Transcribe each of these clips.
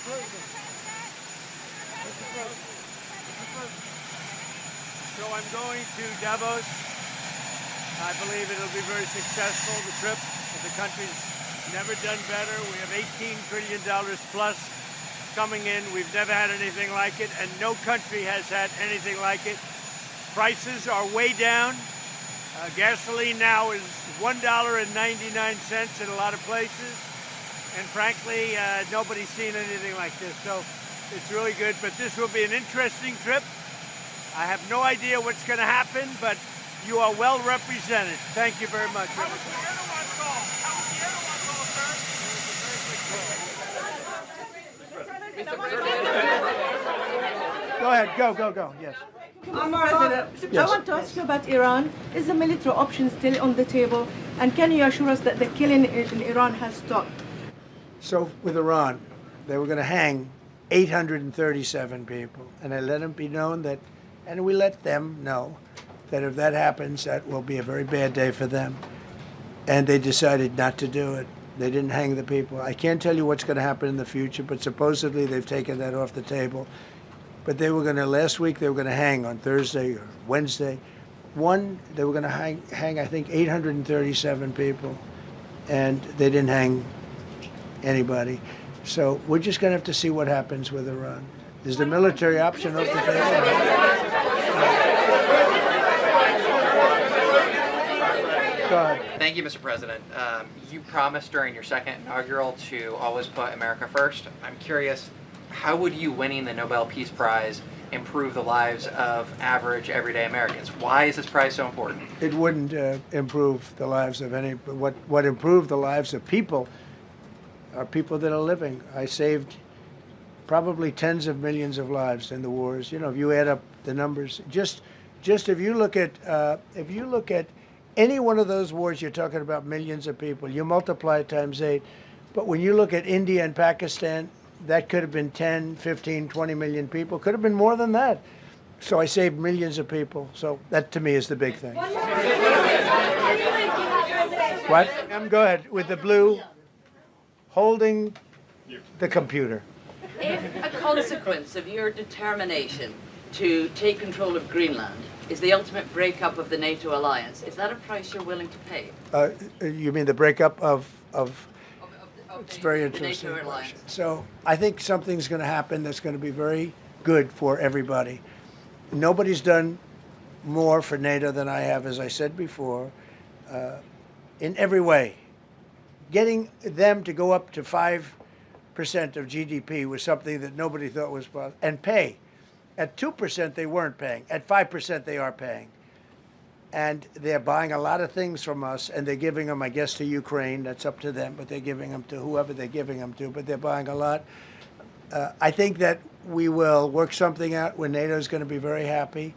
So I'm going to Davos. I believe it'll be very successful, the trip. The country's never done better. We have $18 trillion plus coming in. We've never had anything like it, and no country has had anything like it. Prices are way down. Gasoline now is $1.99 in a lot of places. And frankly, nobody's seen anything like this. So it's really good, but this will be an interesting trip. I have no idea what's going to happen, but you are well represented. Thank you very much. How was the Erdogan call? How was the Erdogan call, sir? Go ahead. Go. Yes. President, I want to ask you about Iran. Is the military option still on the table? And can you assure us that the killing in Iran has stopped? So with Iran, they were going to hang 837 people. And I let them be known that, and we let them know that if that happens, that will be a very bad day for them. And they decided not to do it. They didn't hang the people. I can't tell you what's going to happen in the future, but supposedly they've taken that off the table. But they were going to, last week, they were going to hang on Thursday or Wednesday. They were going to hang, I think, 837 people. And they didn't hang anybody. So we're just going to have to see what happens with Iran. Is the military option off the table? Thank you, Mr. President. You promised during your second inaugural to always put America first. I'm curious, how would you winning the Nobel Peace Prize improve the lives of average, everyday Americans? Why is this prize so important? It wouldn't improve the lives of any. What improved the lives of people are people that are living. I saved probably tens of millions of lives in the wars. You know, if you add up the numbers, just if you look at any one of those wars, you're talking about millions of people. You multiply it times 8. But when you look at India and Pakistan, that could have been 10, 15, 20 million people. Could have been more than that. So I saved millions of people. So that, to me, is the big thing. What? Go ahead. With the blue, holding the computer. If a consequence of your determination to take control of Greenland is the ultimate breakup of the NATO alliance, is that a price you're willing to pay? You mean the breakup of it's very the interesting. NATO alliance. So I think something's going to happen that's going to be very good for everybody. Nobody's done more for NATO than I have, as I said before, in every way. Getting them to go up to 5% of GDP was something that nobody thought was possible, and pay. At 2%, they weren't paying. At 5%, they are paying. And they're buying a lot of things from us, and they're giving them, I guess, to Ukraine. That's up to them, but they're giving them to whoever they're giving them to, but they're buying a lot. I think that we will work something out where NATO is going to be very happy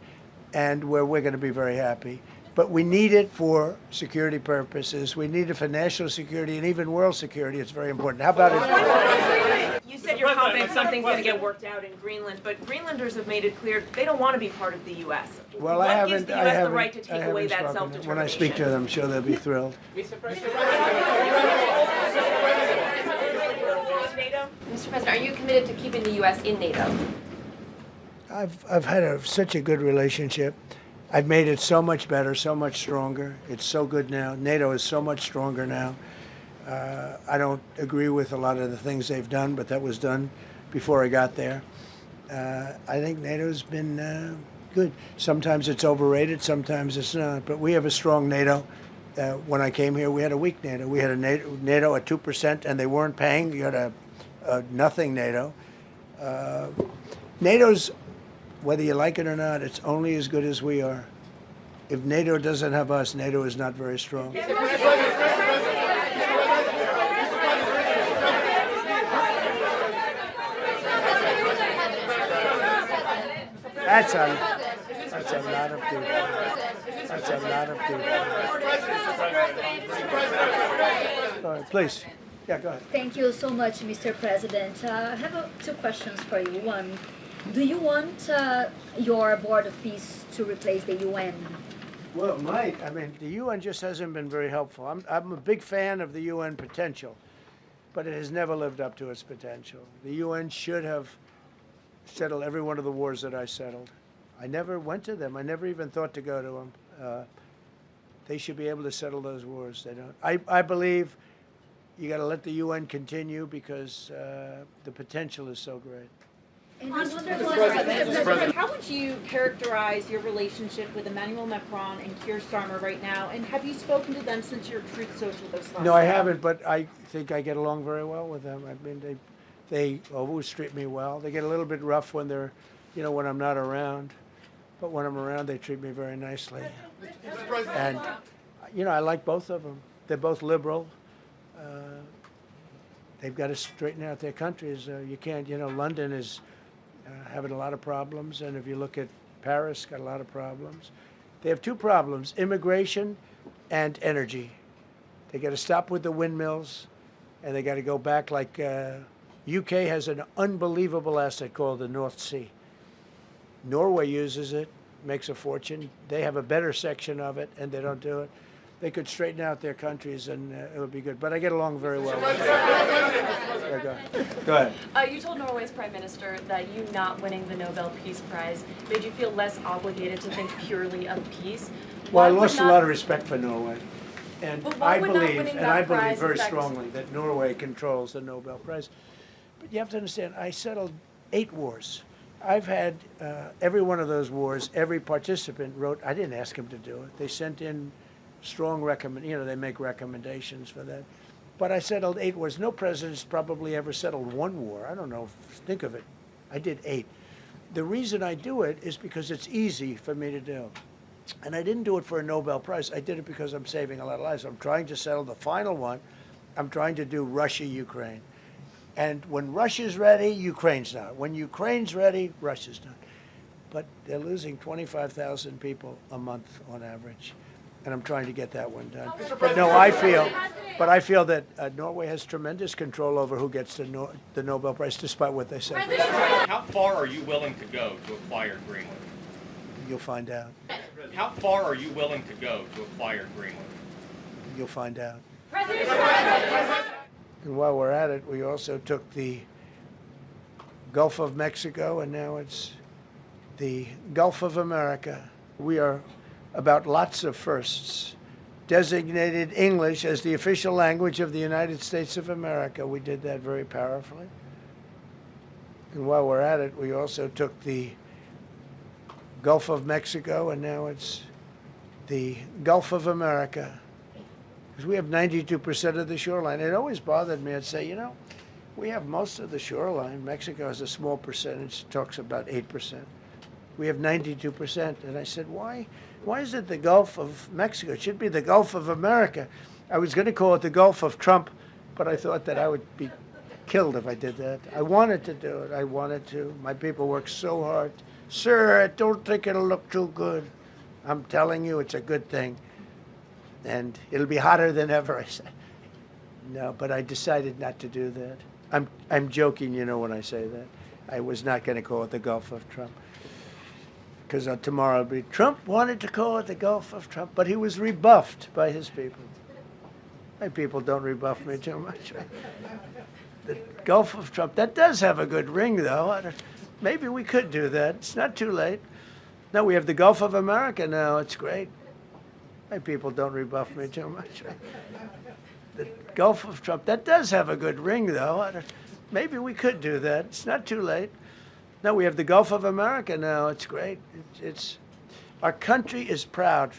and where we're going to be very happy. But we need it for security purposes. We need it for national security and even world security. It's very important. How about it? You said you're confident something's going to get worked out in Greenland, but Greenlanders have made it clear they don't want to be part of the U.S. Well, what gives the U.S. the right to take away that self-determination? When I speak to them, I'm sure they'll be thrilled. Mr. President, are you committed to keeping the U.S. in NATO? I've had such a good relationship. I've made it so much better, so much stronger. It's so good now. NATO is so much stronger now. I don't agree with a lot of the things they've done, but that was done before I got there. I think NATO's been good. Sometimes it's overrated, sometimes it's not. But we have a strong NATO. When I came here, we had a weak NATO. We had a NATO at 2%, and they weren't paying. You had a nothing NATO. NATO's, whether you like it or not, it's only as good as we are. If NATO doesn't have us, NATO is not very strong. That's a lot of people. That's a lot of people. All right, please. Yeah, go ahead. Thank you so much, Mr. President. I have two questions for you. One, do you want your Board of Peace to replace the UN? Well, it might. I mean, the UN just hasn't been very helpful. I'm a big fan of the UN potential. but it has never lived up to its potential. The UN should have settled every one of the wars that I settled. I never went to them. I never even thought to go to them. They should be able to settle those wars. They don't. I believe you got to let the UN continue because the potential is so great. And I wonder How would you characterize your relationship with Emmanuel Macron and Keir Starmer right now? And have you spoken to them since your Truth Social this last No, I year? haven't, but I think I get along very well with them. I mean, they always treat me well. They get a little bit rough when they're, when I'm not around. But when I'm around, they treat me very nicely. And, I like both of them. They're both liberal. They've got to straighten out their countries. You can't, London is having a lot of problems. And if you look at Paris, got a lot of problems. They have two problems, immigration and energy. They got to stop with the windmills, and they got to go back like UK has an unbelievable asset called the North Sea. Norway uses it, makes a fortune. They have a better section of it, and they don't do it. They could straighten out their countries, and it would be good. But I get along very well with them. Yeah, go ahead. You told Norway's prime minister that you not winning the Nobel Peace Prize made you feel less obligated to think purely of peace. Well, I lost a lot of respect for Norway. And But why I would not believe, winning and that I believe prize very affect- strongly that Norway controls the Nobel Prize. But you have to understand, I settled 8 wars. I've had every one of those wars, every participant wrote, I didn't ask them to do it. They sent in strong they make recommendations for that. But I settled 8 wars. No president's probably ever settled 1 war. I don't know, think of it. I did 8. The reason I do it is because it's easy for me to do. And I didn't do it for a Nobel Prize. I did it because I'm saving a lot of lives. I'm trying to settle the final one. I'm trying to do Russia-Ukraine. And when Russia's ready, Ukraine's not. When Ukraine's ready, Russia's not. But they're losing 25,000 people a month on average. And I'm trying to get that one done. But no, I feel that Norway has tremendous control over who gets the Nobel Prize, despite what they say. How far are you willing to go to acquire Greenland? You'll find out. How far are you willing to go to acquire Greenland? You'll find out. And while we're at it, we also took the Gulf of Mexico, and now it's the Gulf of America. We are about lots of firsts. Designated English as the official language of the United States of America. We did that very powerfully. And while we're at it, we also took the Gulf of Mexico, and now it's the Gulf of America. Because we have 92% of the shoreline. It always bothered me. I'd say, we have most of the shoreline. Mexico has a small percentage, talks about 8%. We have 92%. And I said, why is it the Gulf of Mexico? It should be the Gulf of America. I was going to call it the Gulf of Trump, but I thought that I would be killed if I did that. I wanted to do it. I wanted to. My people work so hard. Sir, I don't think it'll look too good. I'm telling you, it's a good thing. And it'll be hotter than ever, I said. No, but I decided not to do that. I'm joking, when I say that. I was not going to call it the Gulf of Trump. Because tomorrow it'll be, Trump wanted to call it the Gulf of Trump, but he was rebuffed by his people. My people don't rebuff me too much. The Gulf of Trump, that does have a good ring, though. Maybe we could do that. It's not too late. No, we have the Gulf of America now. It's great. My people don't rebuff me too much. The Gulf of Trump, that does have a good ring, though. Maybe we could do that. It's not too late. No, we have the Gulf of America now. It's great. Our country is proud.